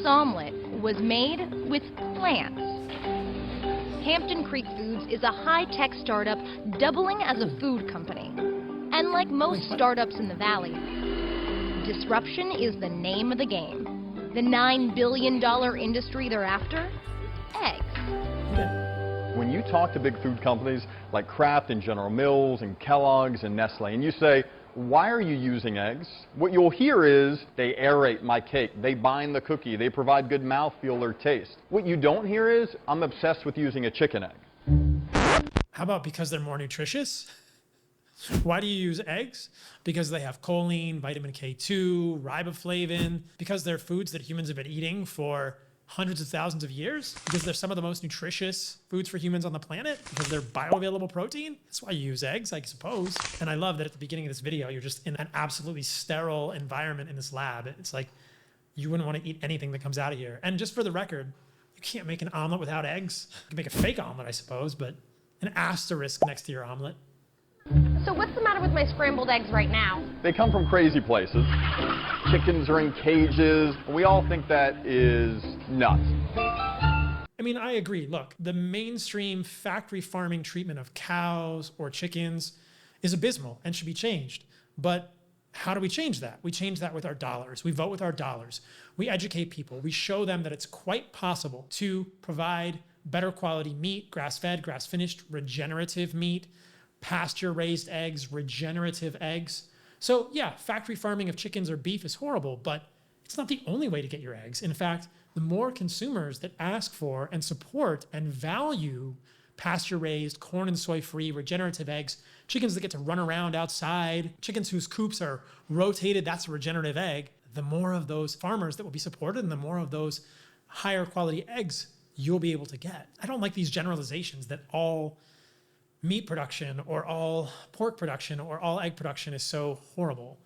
omelet was made with plants. Hampton Creek Foods is a high-tech startup doubling as a food company. And like most startups in the valley, disruption is the name of the game. The $9 billion industry they're after? Eggs. When you talk to big food companies like Kraft and General Mills and Kellogg's and Nestle, and you say, why are you using eggs? What you'll hear is, they aerate my cake, they bind the cookie, they provide good mouthfeel or taste. What you don't hear is, I'm obsessed with using a chicken egg. How about because they're more nutritious? Why do you use eggs? Because they have choline, vitamin K2, riboflavin, because they're foods that humans have been eating for hundreds of thousands of years, because they're some of the most nutritious foods for humans on the planet, because they're bioavailable protein. That's why you use eggs, I suppose. And I love that at the beginning of this video, you're just in an absolutely sterile environment in this lab. It's like, you wouldn't want to eat anything that comes out of here. And just for the record, you can't make an omelet without eggs. You can make a fake omelet, I suppose, but an asterisk next to your omelet. So what's the matter with my scrambled eggs right now? They come from crazy places. Chickens are in cages. We all think that is nuts. I mean, I agree. Look, the mainstream factory farming treatment of cows or chickens is abysmal and should be changed. But how do we change that? We change that with our dollars. We vote with our dollars. We educate people. We show them that it's quite possible to provide better quality meat, grass-fed, grass-finished, regenerative meat, pasture-raised eggs, regenerative eggs. So yeah, factory farming of chickens or beef is horrible, but it's not the only way to get your eggs. In fact, the more consumers that ask for and support and value pasture-raised, corn and soy-free, regenerative eggs, chickens that get to run around outside, chickens whose coops are rotated, that's a regenerative egg, the more of those farmers that will be supported and the more of those higher quality eggs you'll be able to get. I don't like these generalizations that all meat production or all pork production or all egg production is so horrible.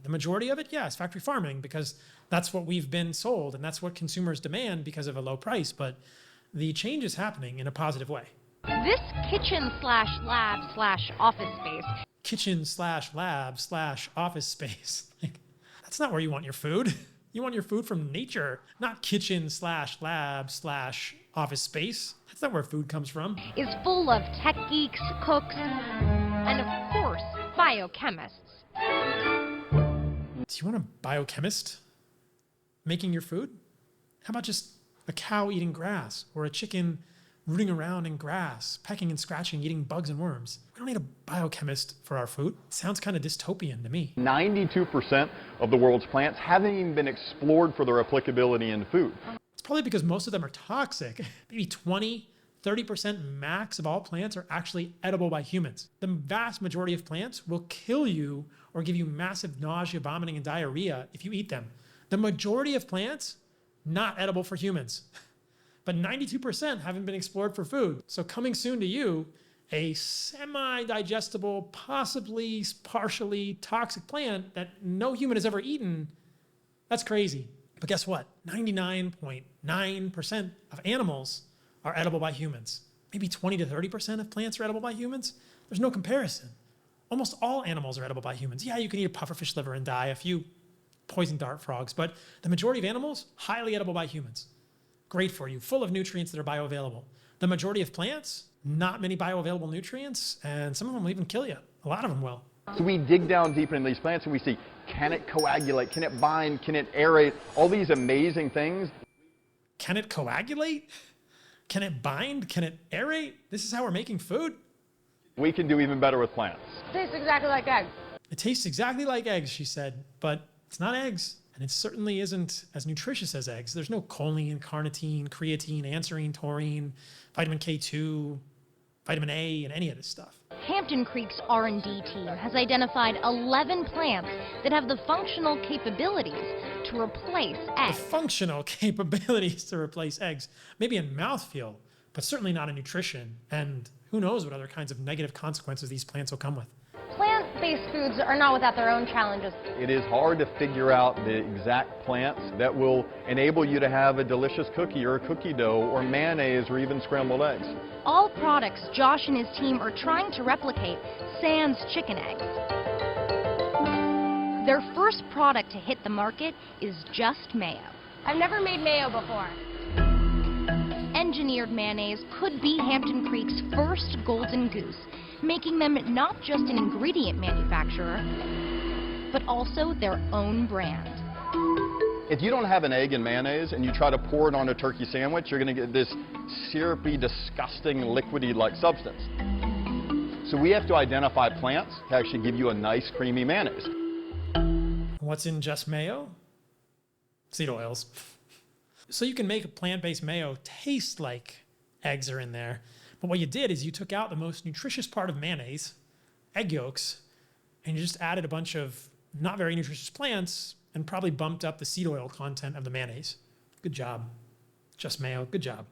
The majority of it, yeah, is factory farming because that's what we've been sold and that's what consumers demand because of a low price. But the change is happening in a positive way. This kitchen/lab/office space. Kitchen/lab/office space. That's not where you want your food. You want your food from nature, not kitchen/lab/office space. That's not where food comes from. Is full of tech geeks, cooks, and of course, biochemists. Do you want a biochemist making your food? How about just a cow eating grass or a chicken rooting around in grass, pecking and scratching, eating bugs and worms? We don't need a biochemist for our food. It sounds kind of dystopian to me. 92% of the world's plants haven't even been explored for their applicability in food. It's probably because most of them are toxic. Maybe 20, 30% max of all plants are actually edible by humans. The vast majority of plants will kill you or give you massive nausea, vomiting, and diarrhea if you eat them. The majority of plants, not edible for humans. But 92% haven't been explored for food. So coming soon to you, a semi-digestible, possibly partially toxic plant that no human has ever eaten, that's crazy. But guess what? 99.9% of animals are edible by humans. Maybe 20 to 30% of plants are edible by humans. There's no comparison. Almost all animals are edible by humans. Yeah, you can eat a pufferfish liver and die, a few poison dart frogs, but the majority of animals, highly edible by humans. Great for you, full of nutrients that are bioavailable. The majority of plants, not many bioavailable nutrients, and some of them will even kill you. A lot of them will. So we dig down deep into these plants and we see, can it coagulate? Can it bind? Can it aerate? All these amazing things. Can it coagulate? Can it bind? Can it aerate? This is how we're making food? We can do even better with plants. Tastes exactly like eggs. It tastes exactly like eggs, she said, but it's not eggs. And it certainly isn't as nutritious as eggs. There's no choline, carnitine, creatine, anserine, taurine, vitamin K2, vitamin A, and any of this stuff. Hampton Creek's R&D team has identified 11 plants that have the functional capabilities to replace eggs. The functional capabilities to replace eggs. Maybe in mouthfeel, but certainly not in nutrition. And who knows what other kinds of negative consequences these plants will come with. Plant-based foods are not without their own challenges. It is hard to figure out the exact plants that will enable you to have a delicious cookie or a cookie dough or mayonnaise or even scrambled eggs. All products Josh and his team are trying to replicate sans chicken eggs. Their first product to hit the market is just Mayo. I've never made mayo before. Engineered mayonnaise could be Hampton Creek's first golden goose, making them not just an ingredient manufacturer, but also their own brand. If you don't have an egg in mayonnaise and you try to pour it on a turkey sandwich, you're going to get this syrupy, disgusting, liquidy-like substance. So we have to identify plants to actually give you a nice, creamy mayonnaise. What's in Just Mayo? Seed oils. So you can make a plant-based mayo taste like eggs are in there. But what you did is you took out the most nutritious part of mayonnaise, egg yolks, and you just added a bunch of not very nutritious plants and probably bumped up the seed oil content of the mayonnaise. Good job. Just Mayo, good job.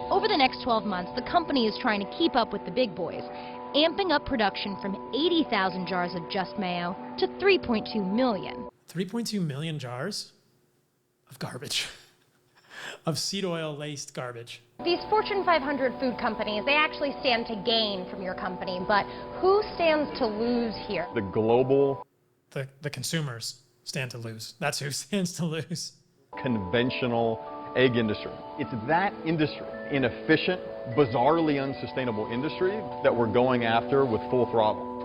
Over the next 12 months, the company is trying to keep up with the big boys, amping up production from 80,000 jars of Just Mayo to 3.2 million. 3.2 million jars of garbage, of seed oil laced garbage. These Fortune 500 food companies, they actually stand to gain from your company, but who stands to lose here? The global, The consumers stand to lose. That's who stands to lose. conventional egg industry. It's that industry, inefficient, bizarrely unsustainable industry, that we're going after with full throttle.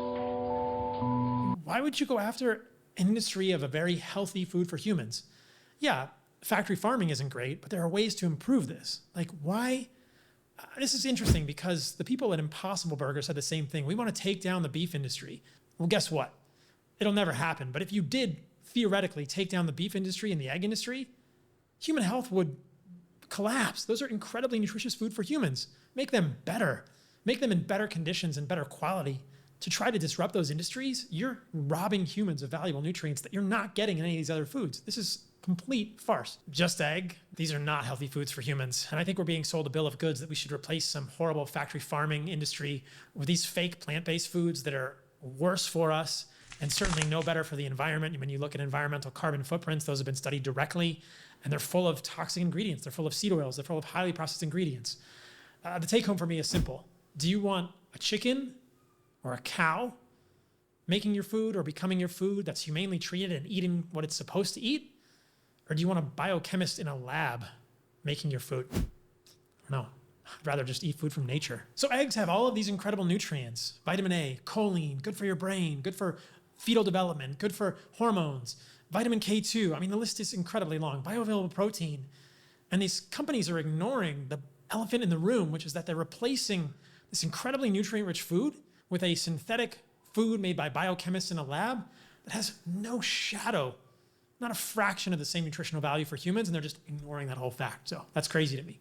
Why would you go after an industry of a very healthy food for humans? Yeah, factory farming isn't great, but there are ways to improve this. Like, why? This is interesting because the people at Impossible Burger said the same thing. We want to take down the beef industry. Well, guess what? It'll never happen. But if you did theoretically take down the beef industry and the egg industry, human health would collapse. Those are incredibly nutritious food for humans. Make them better. Make them in better conditions and better quality. To try to disrupt those industries, you're robbing humans of valuable nutrients that you're not getting in any of these other foods. This is complete farce. Just egg, these are not healthy foods for humans. And I think we're being sold a bill of goods that we should replace some horrible factory farming industry with these fake plant-based foods that are worse for us and certainly no better for the environment. When you look at environmental carbon footprints, those have been studied directly, and they're full of toxic ingredients. They're full of seed oils. They're full of highly processed ingredients. The take home for me is simple. Do you want a chicken or a cow making your food or becoming your food that's humanely treated and eating what it's supposed to eat? Or do you want a biochemist in a lab making your food? No, I'd rather just eat food from nature. So eggs have all of these incredible nutrients: vitamin A, choline, good for your brain, good for fetal development, good for hormones, vitamin K2. I mean, the list is incredibly long. Bioavailable protein. And these companies are ignoring the elephant in the room, which is that they're replacing this incredibly nutrient-rich food with a synthetic food made by biochemists in a lab that has no shadow, not a fraction of the same nutritional value for humans, and they're just ignoring that whole fact. So that's crazy to me.